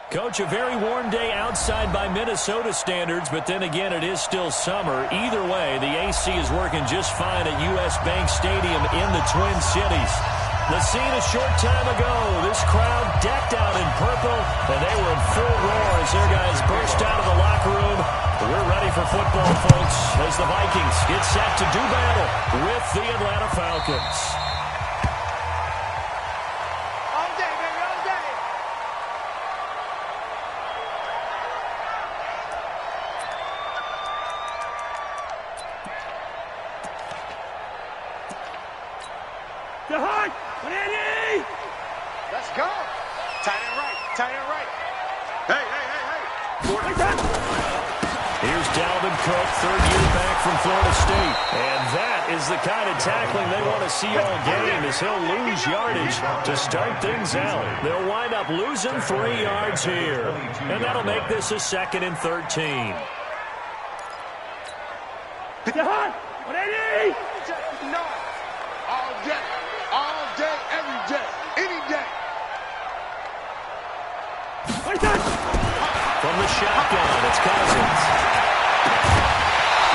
Coach, a very warm day outside by Minnesota standards, but then again, it is still summer. Either way, the AC is working just fine at U.S. Bank Stadium in the Twin Cities. The scene a short time ago, this crowd decked out in purple, and they were in full roar as their guys burst out of the locker room. We're ready for football, folks, as the Vikings get set to do battle with the Atlanta Falcons. Let's go. Tight end right. Tight end right. Hey. Here's Dalvin Cook, third year back from Florida State. And that is the kind of tackling they want to see all game, as he'll lose yardage to start things out. They'll wind up losing 3 yards here. And that'll make this a 2nd and 13. No. All day, every day, any day. From the shotgun, it's Cousins.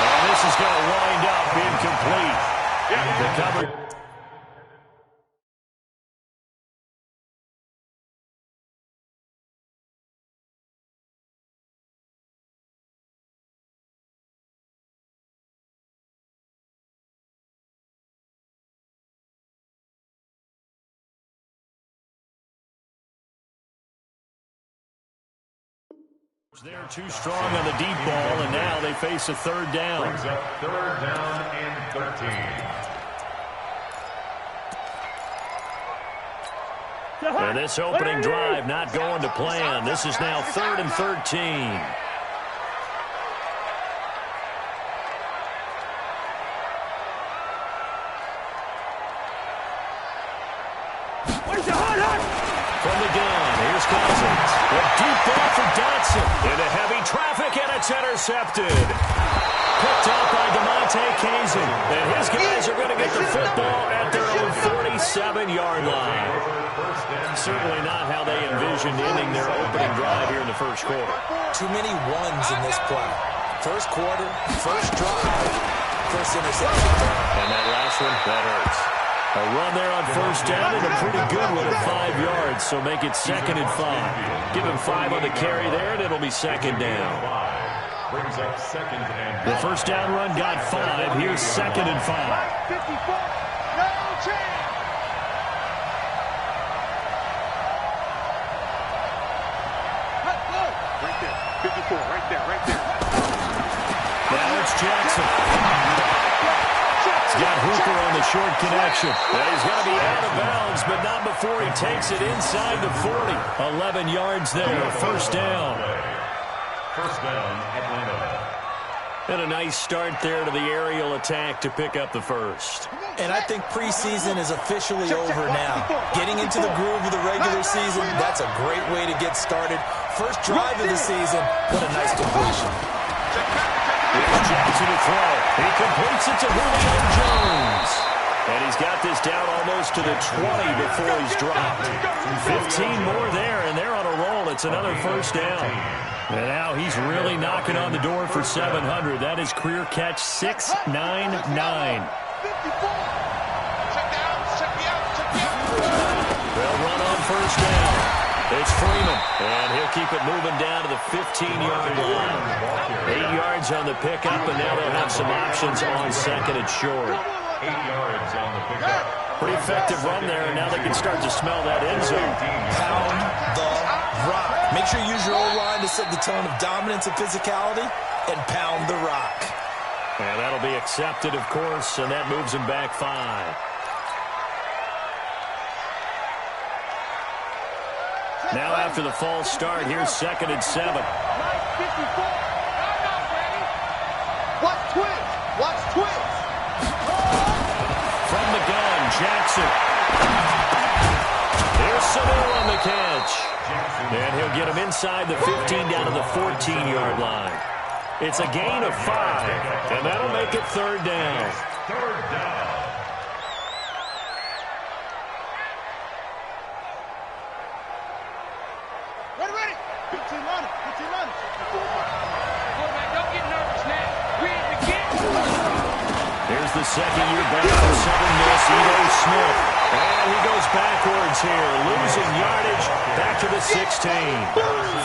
And this is going to wind up incomplete. The cover. They're too strong on the deep ball, and now they face a third down. Brings up 3rd down and 13. And this opening drive not going to plan. This is now 3rd and 13. From the gun, here's Cousins. A deep ball for Dotson. Into heavy traffic, and it's intercepted. Picked out by DeMonte Kazin. And his guys are going to get the football at their own 47-yard line. Certainly not how they envisioned ending their opening drive here in the first quarter. Too many ones in this play. First quarter, first drive, first interception. And that last one, that hurts. A run there on first down and a pretty good one at 5 yards, so make it 2nd and 5. Give him 5 on the carry there, and it'll be 2nd down. Brings up 2nd and 5. The first down run got 5. Here's 2nd and 5. 54. No chance. Right there. 54. Right there. Now it's Jackson. He's got Hooper on the short connection. And he's going to be out of bounds, but not before he takes it inside the 40. 11 yards there, first down. First down, Atlanta. And a nice start there to the aerial attack to pick up the first. And I think preseason is officially over now. Getting into the groove of the regular season, that's a great way to get started. First drive of the season, what a nice completion. Here's Jackson to throw. He completes it to Julio Jones. And he's got this down almost to the 20 before he's dropped. 15 more there, and they're on a roll. It's another first down. And now he's really knocking on the door for 700. That is career catch 699. They'll run on first down. It's Freeman, and he'll keep it moving down to the 15-yard line. 8 yards on the pickup, and now they'll have some options on 2nd and short. 8 yards on the pickup. Pretty effective run there, and now they can start to smell that end zone. Pound the rock. Make sure you use your O-line to set the tone of dominance and physicality, and pound the rock. And that'll be accepted, of course, and that moves him back 5. Now after the false start, here's 2nd and 7. Watch twins. From the gun, Jackson. Here's Saville on the catch. And he'll get him inside the 15 down to the 14-yard line. It's a gain of 5, and that'll make it 3rd down. 3rd down. Ready. Quarterback, don't get nervous now. We at the game. Here's the second year back for Southern Miss, Edo Smith. And he goes backwards here, losing yardage back to the 16.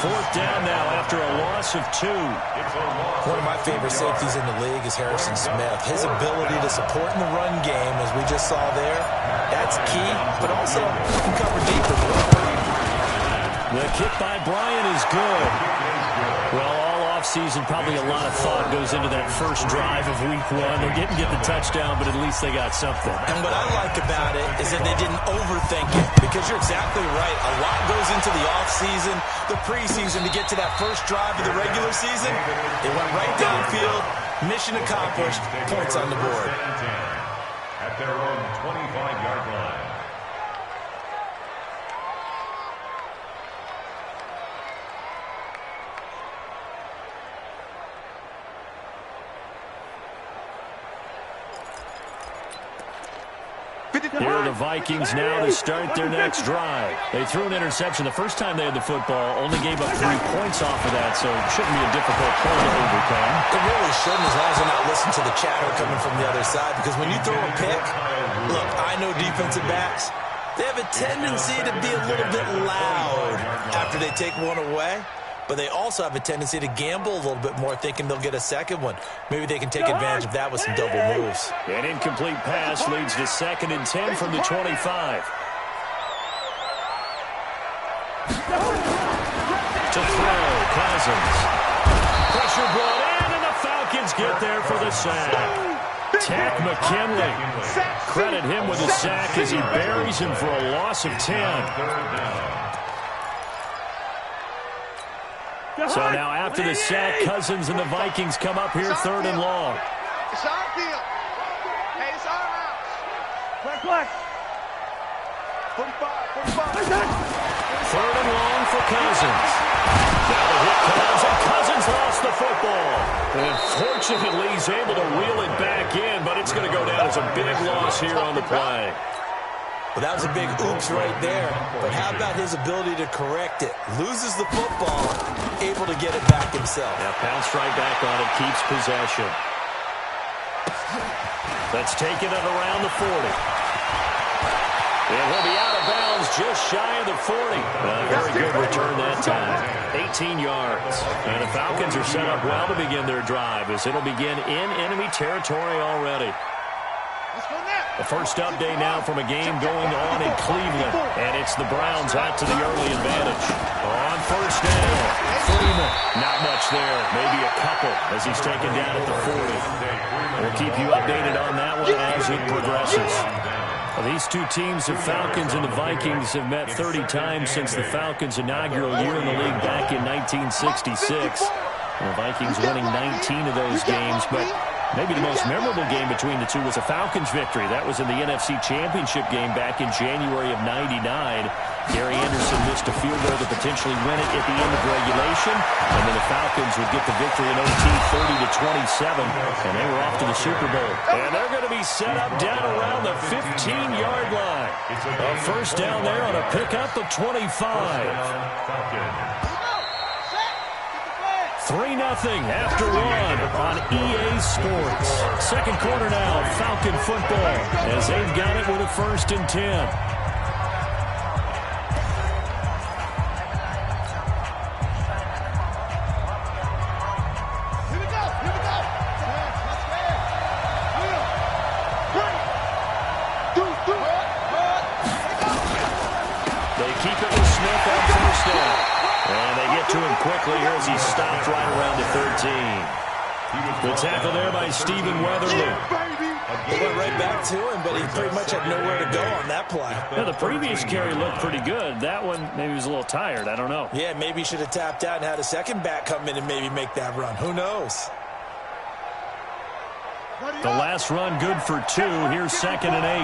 Fourth down now after a loss of 2. One of my favorite safeties in the league is Harrison Smith. His ability to support in the run game, as we just saw there, that's key, but also he can cover deep as well. The kick by Bryant is good. Well, all offseason, probably a lot of thought goes into that first drive of week 1. They didn't get the touchdown, but at least they got something. And what I like about it is that they didn't overthink it, because you're exactly right. A lot goes into the offseason, the preseason to get to that first drive of the regular season. They went right downfield, mission accomplished, points on the board. At their own 25-yard line. Here are the Vikings now to start their next drive. They threw an interception the first time they had the football, only gave up 3 points off of that, so it shouldn't be a difficult point to overcome. It really shouldn't, as long as they're not listening to the chatter coming from the other side, because when you throw a pick, look, I know defensive backs, they have a tendency to be a little bit loud after they take one away. But they also have a tendency to gamble a little bit more, thinking they'll get a second one. Maybe they can take advantage of that with some double moves. An incomplete pass leads to 2nd and 10 from the 25. To throw, Cousins. Pressure brought in, and the Falcons get there for the sack. Tack McKinley. Credit him with a sack as he buries him for a loss of 10. So now after the sack, Cousins and the Vikings come up here 3rd and long. It's our field. Hey, it's our house. Black. 45. 3rd and long for Cousins. Now the hit comes, and Cousins lost the football. And fortunately, he's able to reel it back in, but it's going to go down as a big loss here on the play. Well, that was a big oops right there. But how about his ability to correct it? Loses the football, able to get it back himself. Now pounced right back on it, keeps possession. Let's take it at around the 40. And he'll be out of bounds just shy of the 40. Very good return that time. 18 yards. And the Falcons are set up well to begin their drive, as it'll begin in enemy territory already. The first update now from a game going on in Cleveland. And it's the Browns out to the early advantage. On first down, Freeman. Not much there. Maybe a couple as he's taken down at the 40. We'll keep you updated on that one as it progresses. Well, these two teams, the Falcons and the Vikings, have met 30 times since the Falcons' inaugural year in the league back in 1966. The Vikings winning 19 of those games, but maybe the most memorable game between the two was a Falcons victory. That was in the NFC Championship game back in January of '99. Gary Anderson missed a field goal to potentially win it at the end of regulation, and then the Falcons would get the victory in OT 30-27, and they were off to the Super Bowl. And they're going to be set up down around the 15-yard line. A first down there on a pickup of 25. 3-0 after 1 on EA Sports. Second quarter now, Falcon football, as they've got it with a 1st and 10. They keep it with Smith on first down. And they get to him quickly here as he stopped right around the 13. Good tackle there by Stephen Weatherly. They went right back to him, but he pretty much had nowhere to go on that play. Yeah, the previous carry looked pretty good. That one, maybe he was a little tired. I don't know. Yeah, maybe he should have tapped out and had a second back come in and maybe make that run. Who knows? The last run good for 2. Here's 2nd and 8.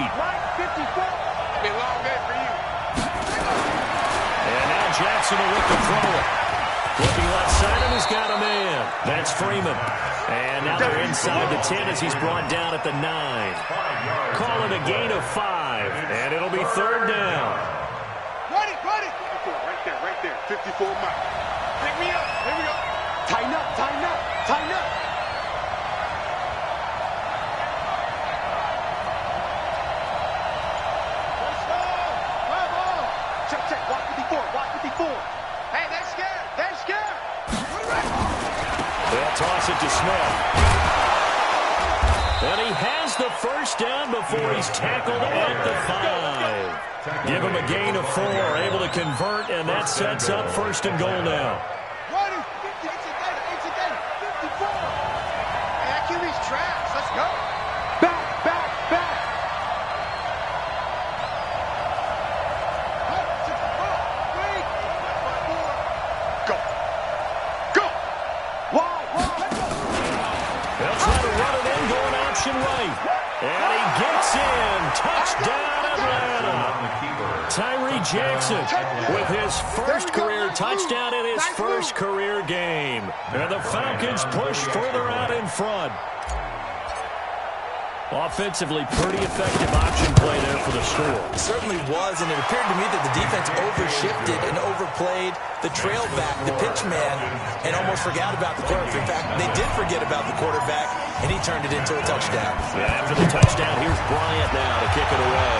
Be a long day for you. And now Jackson will with the throw. Looking left side, and he's got a man. That's Freeman. And now they're inside the 10 as he's brought down at the 9. Call it a gain of 5, and it'll be 3rd down. Ready. Right there. 54 miles. Pick me up. Here we go. Tighten up, tighten up, tighten up. Let's go. Come on. Check, check. Walk with me forward. Walk with me forward. Hey, they're scared. They're scared. They'll toss it to Smith. And he has the first down before he's tackled at the 5. Give him a gain of 4, able to convert, and that sets up first and goal now. 54. Hey, that QB's trash. Let's go. Back, back, back. Go. Go. Wide, let's go. They'll try to run it in, going option right. And he gets in. Touchdown, Atlanta. Tyree Jackson with his first career touchdown in his first career game. And the Falcons push further out in front. Offensively, pretty effective option play there for the score. It certainly was, and it appeared to me that the defense overshifted and overplayed the trail back, the pitch man, and almost forgot about the quarterback. In fact, they did forget about the quarterback, and he turned it into a touchdown. Yeah, after the touchdown, here's Bryant now to kick it away.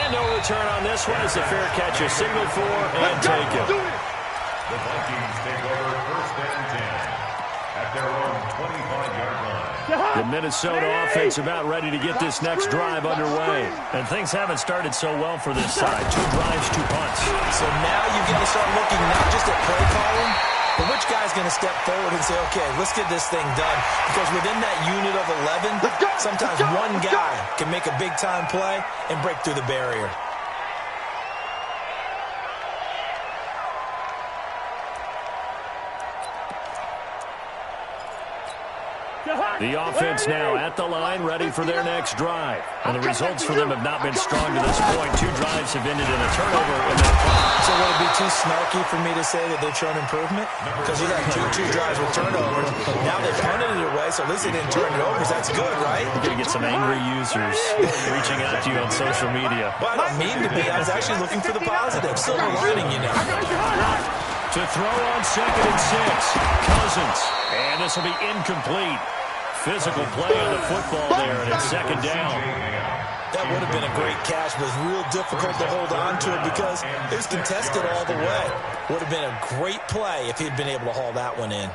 And no return on this one. It's a fair catch, a signal for, and take it. The Vikings take over first and 10 at their own 25-yard line. The Minnesota offense about ready to get this next drive underway. And things haven't started so well for this side. 2 drives, 2 punts. So now you've got to start looking not just at play calling, but which guy's going to step forward and say, okay, let's get this thing done. Because within that unit of 11, sometimes one guy can make a big-time play and break through the barrier. The offense now at the line, ready for their next drive. And the results for them have not been strong to this point. 2 drives have ended in a turnover in that play. So would it be too snarky for me to say that they've shown improvement? Because you got two drives with turnovers. Now they've punted it away, so at least they didn't turn it over. That's good, right? You're going to get some angry users reaching out to you on social media. Well, I don't mean to be. I was actually looking for the positive. Silver lining, you know. To throw on 2nd and 6. Cousins. And this will be incomplete. Physical play on the football there, and it's 2nd down. That would have been a great catch, but it was real difficult to hold on to it because it was contested all the way. Would have been a great play if he'd been able to haul that one in.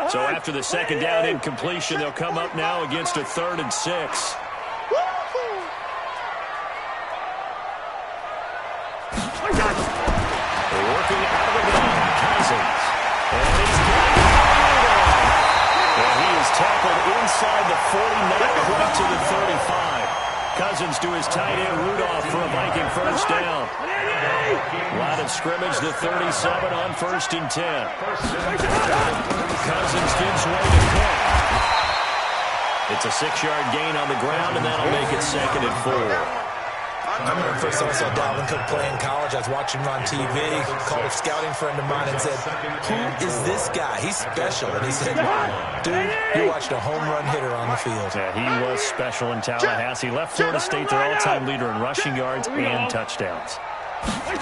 So after the 2nd down incompletion, they'll come up now against a 3rd and 6. Working out of the gun, Cousins. And he's got it. And he is tackled inside the 40, not quite to the 35. Cousins to his tight end, Rudolph, for a Viking first down. Line of scrimmage, the 37 on 1st and 10. Cousins gives way to Cook. It's a 6-yard gain on the ground, and that'll make it 2nd and 4. I remember the first time I saw Dalvin Cook play in college. I was watching him on TV. Called a scouting friend of mine and said, who is this guy? He's special. And he said, dude, you watched a home run hitter on the field. Yeah, he was special in Tallahassee. Left Florida State their all-time leader in rushing yards and touchdowns. On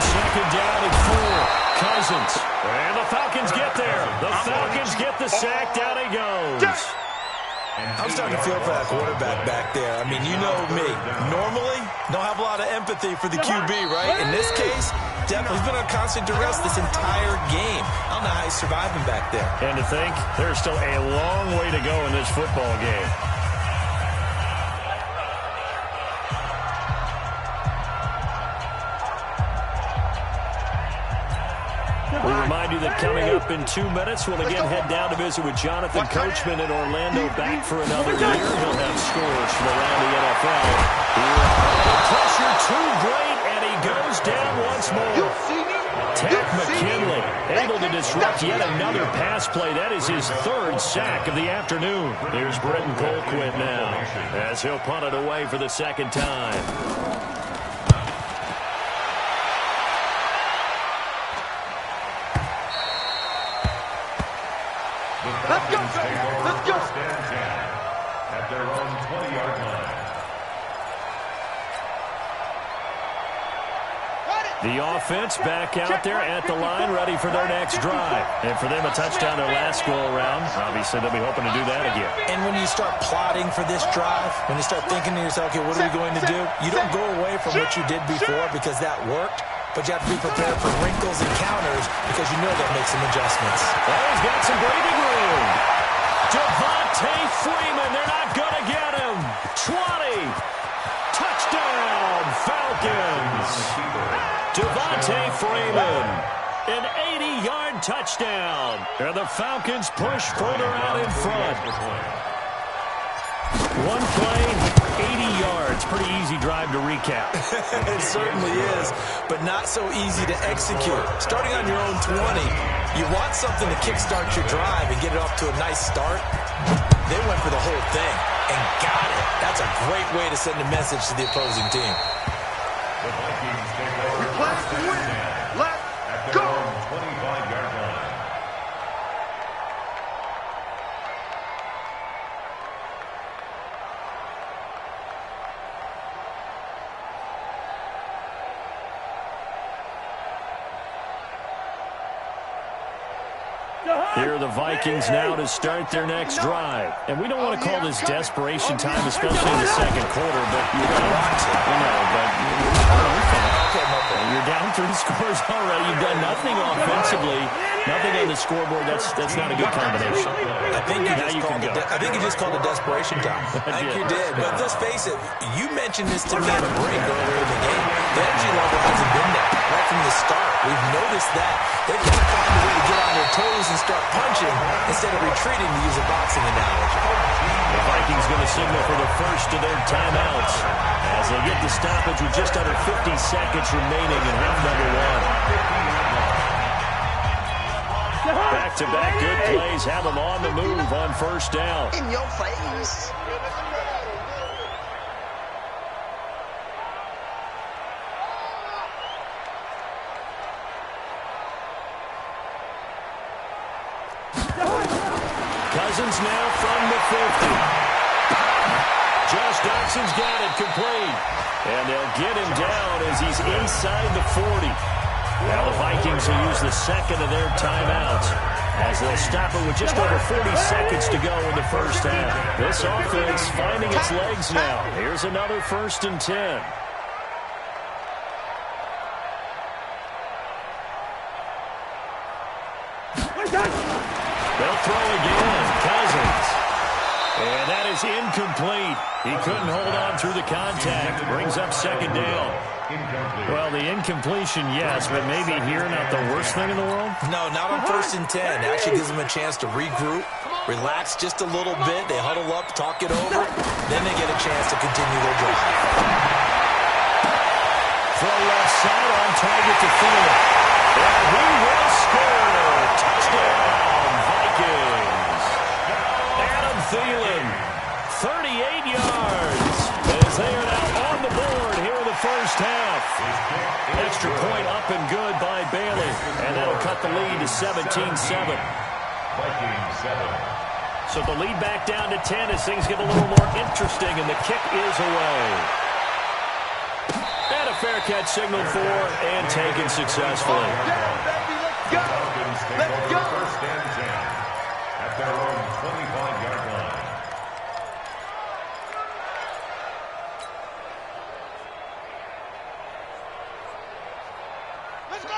2nd down and 4, Cousins. And the Falcons get there. The Falcons get the sack. Down he goes. I'm starting to feel for that quarterback back there. I mean, you know me. Normally, don't have a lot of empathy for the QB, right? In this case, definitely. He's been on constant duress this entire game. I don't know how he's surviving back there. And to think, there's still a long way to go in this football game. We remind you that coming up in 2 minutes, we'll again head down to visit with Jonathan Coachman in Orlando, back for another year. He'll have scores from around the NFL. Pressure too great, and he goes down once more. Tack McKinley able to disrupt yet another pass play. That is his 3rd sack of the afternoon. Here's Britton Colquitt now as he'll punt it away for the 2nd time. Let's go, let's go. At their their own 20-yard line. The offense back out there at the line, ready for their next drive. And for them, a touchdown their last go-around. Obviously, they'll be hoping to do that again. And when you start plotting for this drive, when you start thinking to yourself, okay, what are we going to do? You don't go away from what you did before because that worked, but you have to be prepared for wrinkles and counters because you know they'll make some adjustments. Oh, he's got some breathing room. Devontae Freeman, they're not going to get him. 20. Touchdown, Falcons. Devontae Freeman, an 80-yard touchdown. And the Falcons push further out in front. One play, 80 yards. Pretty easy drive to recap. It certainly is, but not so easy to execute. Starting on your own 20, you want something to kickstart your drive and get it off to a nice start. They went for the whole thing and got it. That's a great way to send a message to the opposing team. The Vikings take over first and 10 at their own 25-yard line. Here are the Vikings now to start their next drive. And we don't want to call this desperation time, especially in the second quarter, but you're going to want to. You're down 3 scores already. You've done nothing offensively, nothing on the scoreboard. That's not a good combination. I think you just called it desperation time. I think you did. But let's face it, you mentioned this to me in the break earlier in the game. The energy level hasn't been there right from the start. We've noticed that. They've got to find a way to get on their toes and start punching instead of retreating, to use a boxing analogy. The Vikings going to signal for the first of their timeouts as they get the stoppage with just under 50 seconds remaining in half number 1. Back-to-back good plays have them on the move on first down. In your face. Cousins now from the 50. Josh Doxson's got it complete. And they'll get him down as he's inside the 40. Now the Vikings will use the second of their timeouts as they'll stop it with just over 40 seconds to go in the first half. This offense finding its legs now. Here's another 1st and 10. They'll throw again. Cousins. And that is incomplete. He couldn't hold on through the contact. Brings up second down. Well, the incompletion, yes, but maybe here not the worst thing in the world? No, not on 1st and 10. Actually gives them a chance to regroup, relax just a little bit. They huddle up, talk it over. Then they get a chance to continue their drive. Throw left side on target to Thielen. And he will score. Touchdown, Vikings. Adam Thielen, 38 yards. As they are now on the board here in the first half. Extra point up and good by Bailey. And that'll cut the lead to 17-7. Vikings 7. So the lead back down to 10 as things get a little more interesting, and the kick is away. And a fair catch signaled for and taken successfully. Falcons take over first and 10 at their own 25-yard line.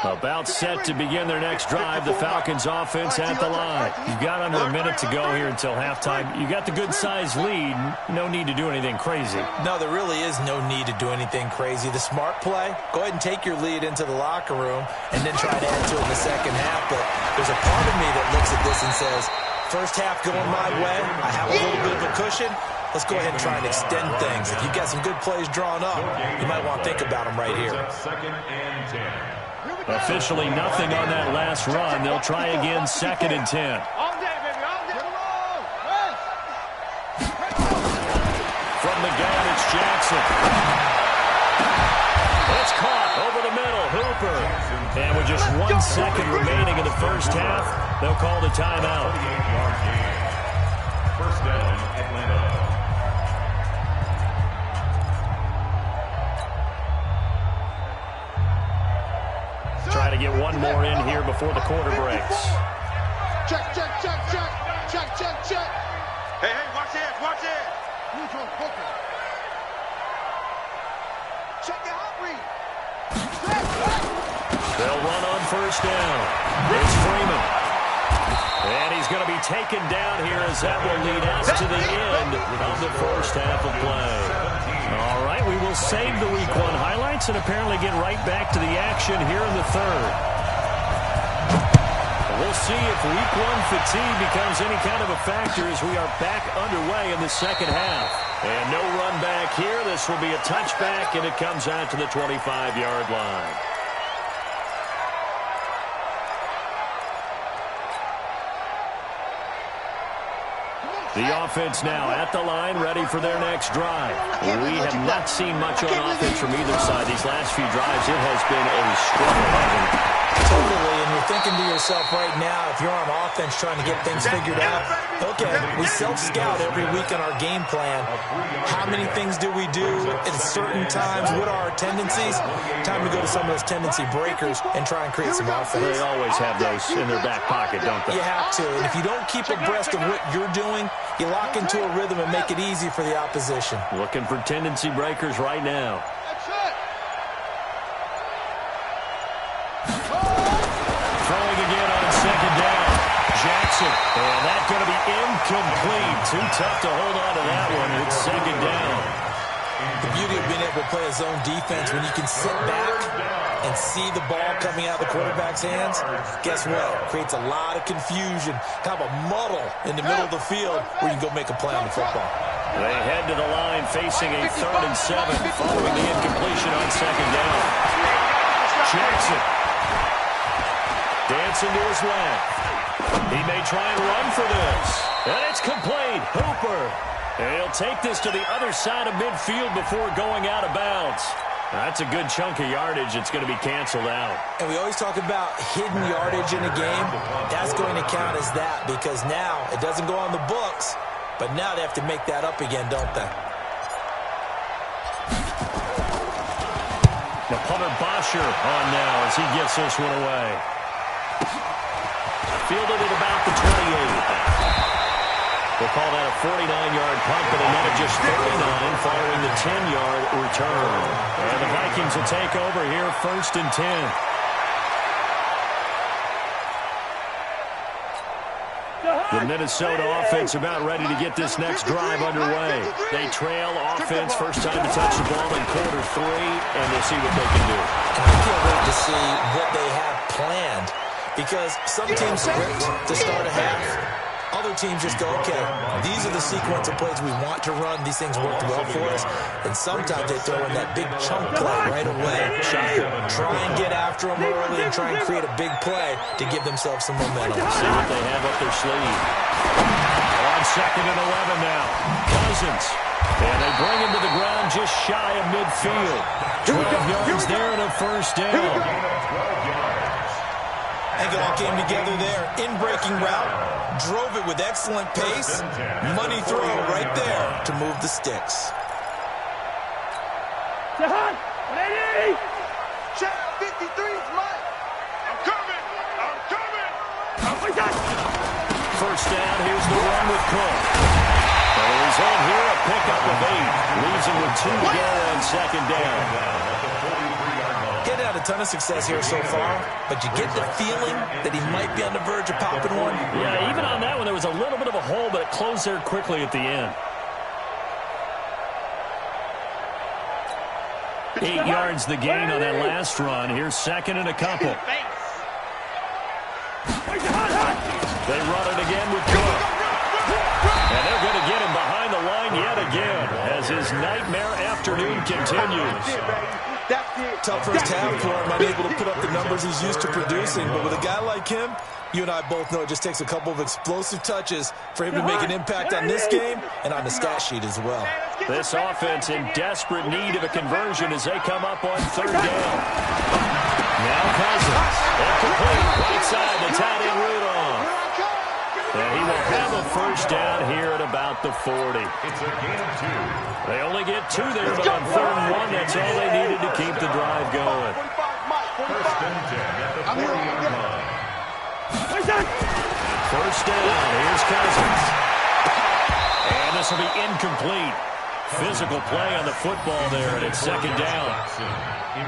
About set to begin their next drive, the Falcons offense at the line. You've got under a minute to go here until halftime. You got the good-sized lead. No need to do anything crazy. No, there really is no need to do anything crazy. The smart play, go ahead and take your lead into the locker room and then try to add to it in the second half. But there's a part of me that looks at this and says, first half going my way, I have a little bit of a cushion. Let's go ahead and try and extend things. If you've got some good plays drawn up, you might want to think about them right here. Second and 10. Officially nothing on that last run. They'll try again, 2nd and 10. All day, baby, all day. From the gun, it's Jackson. It's caught over the middle. Hooper. And with just 1 second remaining in the first half, they'll call the timeout. First down, Atlanta. more in here before the quarter breaks. Check, check, check, check. Check, check, check. Hey, watch it, watch it. Neutral, focus. Check the hot read. They'll run on first down. It's Freeman. And he's going to be taken down here as that will lead us to the end of the first half of play. All right, we will save the Week 1 highlights and apparently get right back to the action here in the third. We'll see if Week 1 fatigue becomes any kind of a factor as we are back underway in the second half. And no run back here. This will be a touchback, and it comes out to the 25-yard line. The offense now at the line, ready for their next drive. We have not seen much on offense from either side. These last few drives, it has been a struggle. Totally, and you're thinking to yourself right now, if you're on offense trying to get things figured out, okay, we self-scout every week on our game plan. How many things do we do at certain times? What are our tendencies? Time to go to some of those tendency breakers and try and create some offense. They always have those in their back pocket, don't they? You have to, and if you don't keep abreast of what you're doing, you lock into a rhythm and make it easy for the opposition. Looking for tendency breakers right now. Throwing again on second down. Jackson, and that's going to be incomplete. Too tough to hold on to that one. It's second down. The beauty of being able to play a zone defense, when you can sit back and see the ball coming out of the quarterback's hands, guess what? Creates a lot of confusion, kind of a muddle in the middle of the field where you can go make a play on the football. They head to the line facing a 3rd and 7 following the incompletion on second down. Jackson dancing to his left. He may try and run for this. And it's complete. Hooper. And he'll take this to the other side of midfield before going out of bounds. That's a good chunk of yardage. It's going to be canceled out. And we always talk about hidden yardage in a game. That's going to count as that because now it doesn't go on the books, but now they have to make that up again, don't they? The punter Bosher on now as he gets this one away. Fielded at about the 28. We'll call that a 49-yard punt, but a net of just 39 following the 10-yard return. And the Vikings will take over here, 1st and 10. The Minnesota offense about ready to get this next drive underway. They trail offense, first time to touch the ball in quarter 3, and we'll see what they can do. And I can't wait to see what they have planned because some teams script to start a half. Other teams just go, okay, these are the sequence of plays we want to run. These things worked well for us. And sometimes they throw in that big chunk play right away. Try and get after them early and try and create a big play to give themselves some momentum. See what they have up their sleeve. On 2nd and 11 now. Cousins. And they bring him to the ground just shy of midfield. 12 yards there and a first down. I think it all came together there. In-breaking route. Drove it with excellent pace. Money throw right there to move the sticks. Check 53's Mike. I'm coming. I'm coming. First down. Here's the run with Cook. And he's on here, a pickup of 8. Leaves him with 2 to go on second down. Getting out a ton of success here so far, but you get the feeling that he might be on the verge of popping one. Yeah, even on that one, there was a little bit of a hole, but it closed there quickly at the end. 8 yards the gain on that last run. Here's 2nd and a couple. They run it again with Cook. And they're going to get him behind the line yet again as his nightmare afternoon continues. Tough first half for him, unable to put up the numbers he's used to producing. But with a guy like him, you and I both know it just takes a couple of explosive touches for him to make an impact on this game and on the stat sheet as well. This offense in desperate need of a conversion as they come up on 3rd down. Now Cousins. Incomplete. Right side, the tight end Rudolph. And he will have a first down here at about the 40. It's a gain of 2. They only get 2 there, but on 3rd and 1, that's all they needed to keep the drive going. 1st and 10 at the 40-yard line. First down. Here's Cousins. And this will be incomplete. Physical play on the football there, and it's second down.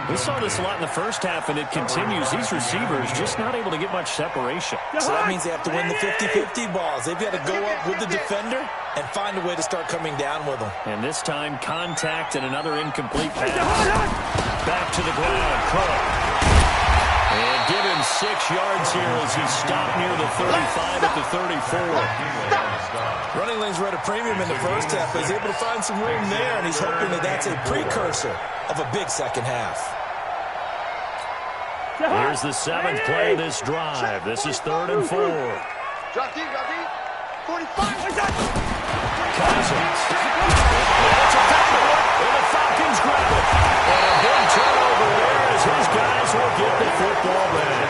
We saw this a lot in the first half, and it continues. These receivers just not able to get much separation. So that means they have to win the 50-50 balls. They've got to go up with the defender and find a way to start coming down with them. And this time, contact and another incomplete pass. Back to the ground. Cook. And give him 6 yards here as he stopped near the 35 at the 34. Running lanes were at a premium in the first half, but he's able to find some room there, and he's hoping that that's a precursor of a big second half. Here's the 7th play of this drive. This is 3rd and 4. Drop deep, 45. Cousins. It's a fumble, and the Falcons grab it. And a big turnover there as his guys will get the football back.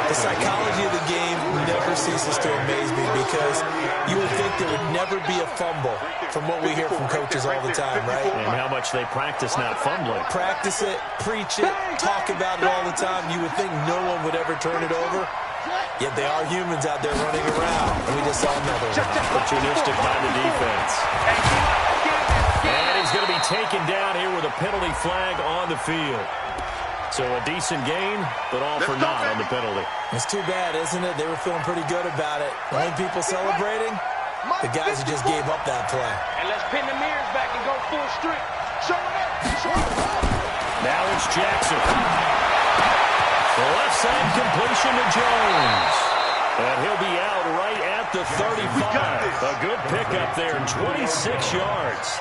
The psychology of the game never ceases to amaze me because you would think there would never be a fumble from what we hear from coaches all the time, right? And how much they practice not fumbling. Practice it, preach it, talk about it all the time. You would think no one would ever turn it over. Yet they are humans out there running around. And we just saw another one. Opportunistic by the defense. And he's going to be taken down here with a penalty flag on the field. So a decent gain, but all for naught on the penalty. It's too bad, isn't it? They were feeling pretty good about it. The only people celebrating, the guys who just gave up that play. And let's pin the mirrors back and go full strength. Show it up. Now it's Jackson. The left side completion to Jones. And he'll be out right at the 35. A good pickup there, 26 yards.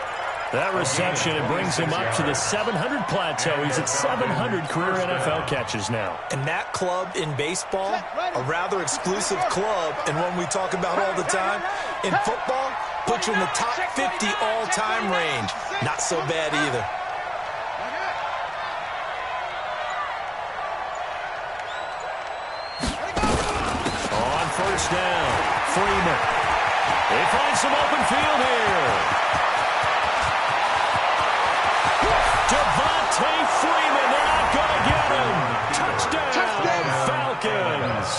That reception, it brings him up to the 700 plateau. He's at 700 career NFL catches now. And that club in baseball, a rather exclusive club, and one we talk about all the time. In football, puts you in the top 50 all-time range. Not so bad either. On first down, Freeman. They find some open field here. Devontae Freeman, they're not going to get him. Touchdown, Falcons.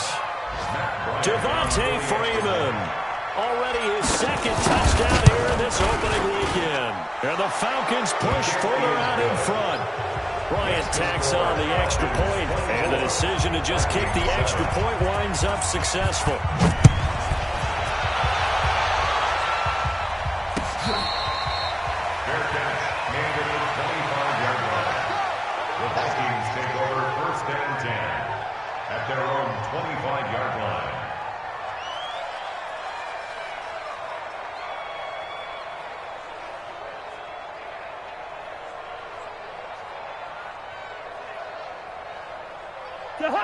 Devontae Freeman, already his 2nd touchdown here in this opening weekend. And the Falcons push further out in front. Bryant tacks on the extra point, and the decision to just kick the extra point winds up successful. The Vikings take over 1st and 10 at their own 25-yard line.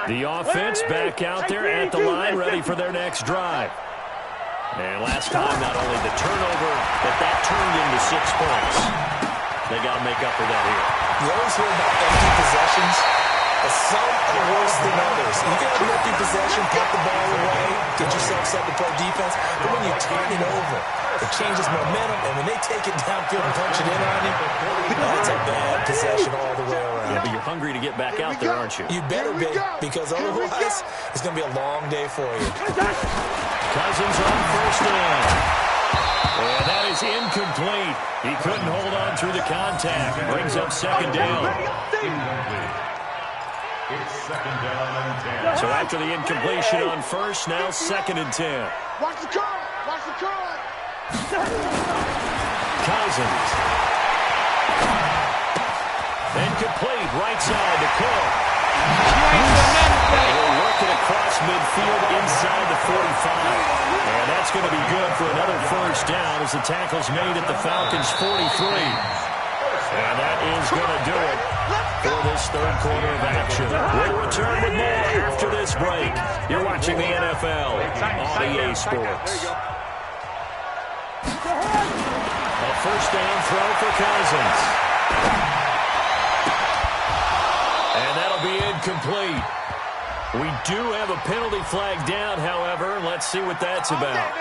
The offense back out there at the line, ready for their next drive. And last time, not only the turnover, but that turned into 6 points. They got to make up for that here. You always hear about empty possessions, but some are worse than others. You can have an empty possession, put the ball away, get yourself set to play defense, but when you turn it over, it changes momentum, and when they take it downfield and punch it in on you, that's a bad possession all the way around. Yeah, but you're hungry to get back out there, aren't you? You better be, because otherwise, it's going to be a long day for you. Cousins on first down. And that is incomplete. He couldn't hold on through the contact. Brings up 2nd down. It's 2nd down and 10. So after the incompletion on first, now 2nd and 10. Watch the curl. Watch the curl. Cousins. Incomplete, right side to Cook. He'll work it across midfield inside the 45. And that's going to be good for another first down as the tackle's made at the Falcons' 43. And that is going to do it for this 3rd quarter of action. We'll return with more after this break. You're watching the NFL on EA Sports. A first down throw for Cousins. And that'll be incomplete. We do have a penalty flag down, however. Let's see what that's about.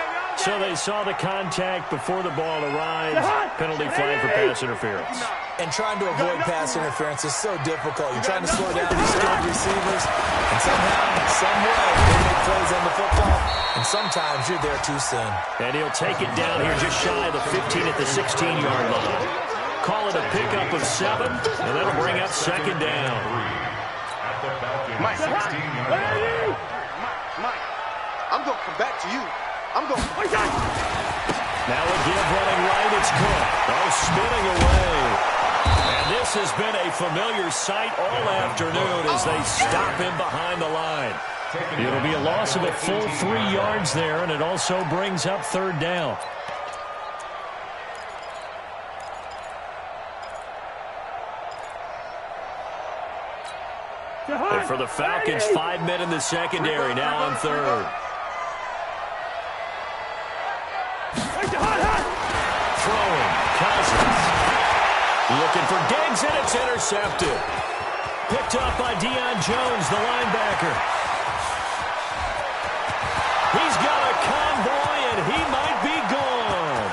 So they saw the contact before the ball arrived. Penalty flag for pass interference. And trying to avoid pass interference is so difficult. You're trying to slow down these skilled receivers, and somehow, some way, they make plays on the football, and sometimes you're there too soon. And he'll take it down here just shy of the 15 at the 16-yard line. Call it a pickup of 7, and that'll bring up second down. At the Falcon 16-yard line. Mike, I'm going to come back to you. I'm going to... Now a give running right, it's Cook. Oh, spinning away. And this has been a familiar sight all afternoon as they stop him behind the line. It'll be a loss of a full 3 yards there, and it also brings up third down. And for the Falcons, 5 men in the secondary, now on third. Throwing, Cousins. Looking for Diggs, and it's intercepted. Picked up by Deion Jones, the linebacker. He's got a convoy, and he might be gone.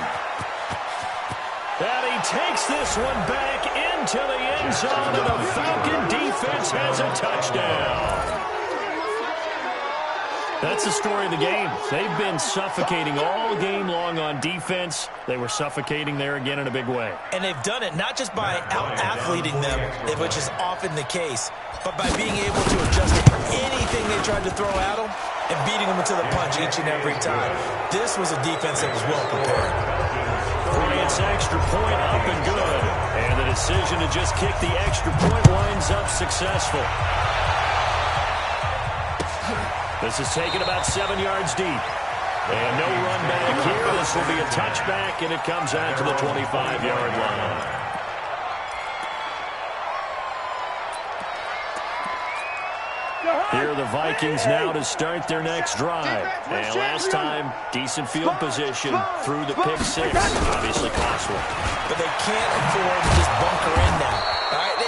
And he takes this one back into the end zone, and the Falcon defense has a touchdown. That's the story of the game. They've been suffocating all game long on defense. They were suffocating there again in a big way. And they've done it not just by out-athleting them, which is often the case, but by being able to adjust to anything they tried to throw at them and beating them into the punch each and every time. This was a defense that was well prepared. Bryant's extra point up and good. And the decision to just kick the extra point winds up successful. This is taken about 7 yards deep. And no run back here. This will be a touchback, and it comes out to the 25-yard line. Here are the Vikings now to start their next drive. And last time, decent field position through the pick six. Obviously cost one. But they can't afford to just bunker in now. All right,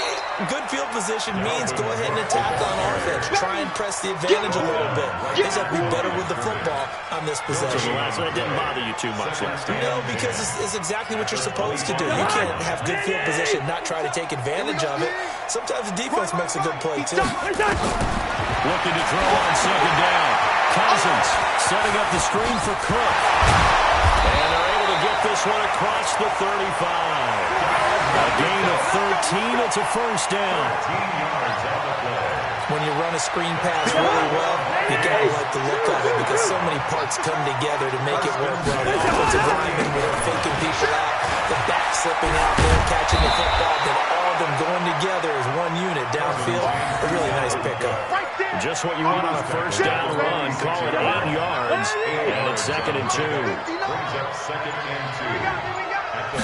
good field position means go ahead and attack on offense. Try and press the advantage a little bit. They just have to be better with the football on this possession. So that didn't bother you too much last time. No, because it's exactly what you're supposed to do. You can't have good field position and not try to take advantage of it. Sometimes the defense makes a good play, too. Looking to throw on second down. Cousins setting up the screen for Cook. And they're able to get this one across the 35. A gain of 13. It's a first down. When you run a screen pass really well, you gotta like the look of it because so many parts come together to make it work well. The offensive lineman with them faking people out, the back slipping out there, catching the football, then all of them going together as one unit downfield. A really nice pickup. Just what you want on a first down run. Call it 8 yards, and it's 2nd and 2. Brings up 2nd and 2. At the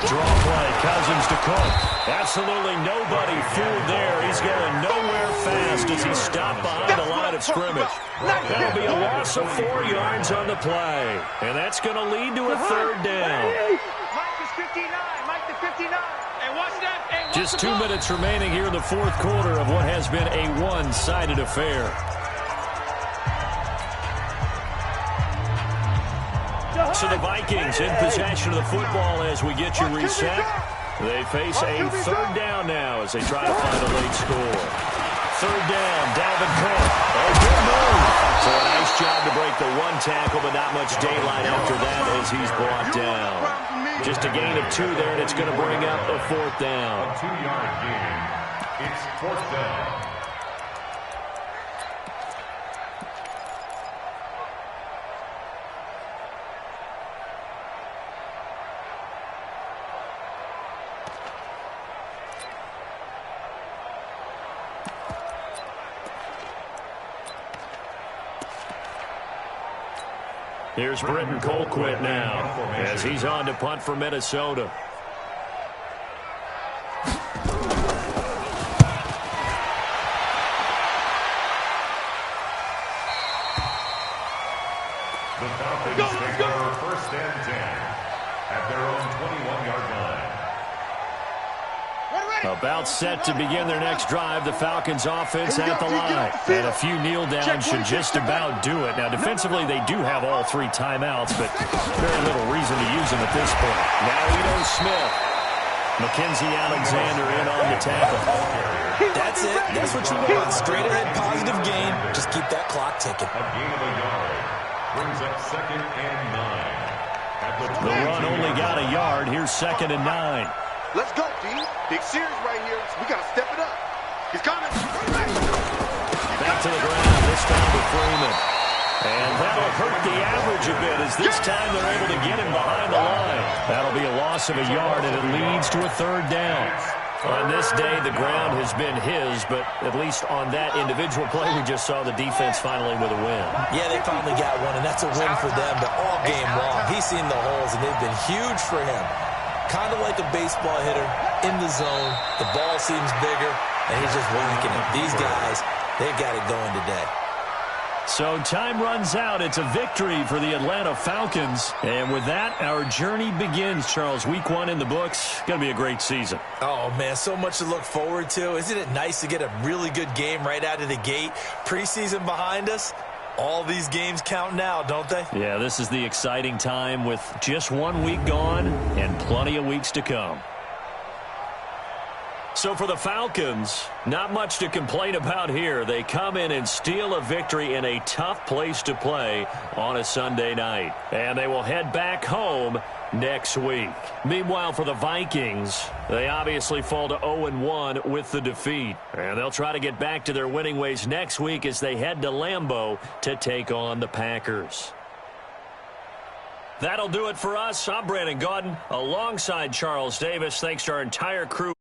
Draw play, Cousins to Cook. Absolutely nobody fooled there. He's going nowhere fast as he stopped behind the line of scrimmage. That'll be a loss of 4 yards on the play. And that's going to lead to a third down. Mike is 59. Mike the 59. And watch that. Just 2 minutes remaining here in the fourth quarter of what has been a one-sided affair. So the Vikings in possession of the football as we get you reset. They face a third down now as they try to find a late score. Third down, Dalvin Cook. Oh, good move. So a nice job to break the one tackle, but not much daylight after that as he's brought down. Just a gain of 2 there, and it's going to bring up a fourth down. A 2-yard gain. It's fourth down. Here's Britton Colquitt now as he's on to punt for Minnesota. The Falcons take over 1st and 10 at their own 21-yard line. About set to begin their next drive, the Falcons offense at the line. And a few kneel downs should just about do it. Now, defensively, they do have all 3 timeouts, but very little reason to use them at this point. Now Edo Smith. Mackenzie Alexander in on the tackle. That's it. That's what you want. Straight ahead, positive game. Just keep that clock ticking. A gain of a yard brings up 2nd and 9. The run only got a yard. Here's 2nd and 9. Let's go, D. Big series right here. We got to step it up. He's coming. Back to the ground, this time to Freeman. And that'll hurt the average a bit as this time they're able to get him behind the line. That'll be a loss of a yard, and it leads to a 3rd down. On this day, the ground has been his, but at least on that individual play, we just saw the defense finally with a win. Yeah, they finally got one, and that's a win for them. But all game long, he's seen the holes, and they've been huge for him. Kind of like a baseball hitter in the zone. The ball seems bigger, and he's just whacking it. These guys, they've got it going today. So time runs out. It's a victory for the Atlanta Falcons. And with that, our journey begins, Charles. Week 1 in the books. Going to be a great season. Oh, man, so much to look forward to. Isn't it nice to get a really good game right out of the gate? Preseason behind us. All these games count now, don't they? Yeah, this is the exciting time with just 1 week gone and plenty of weeks to come. So for the Falcons, not much to complain about here. They come in and steal a victory in a tough place to play on a Sunday night. And they will head back home next week. Meanwhile, for the Vikings, they obviously fall to 0-1 with the defeat. And they'll try to get back to their winning ways next week as they head to Lambeau to take on the Packers. That'll do it for us. I'm Brandon Gaudin alongside Charles Davis. Thanks to our entire crew.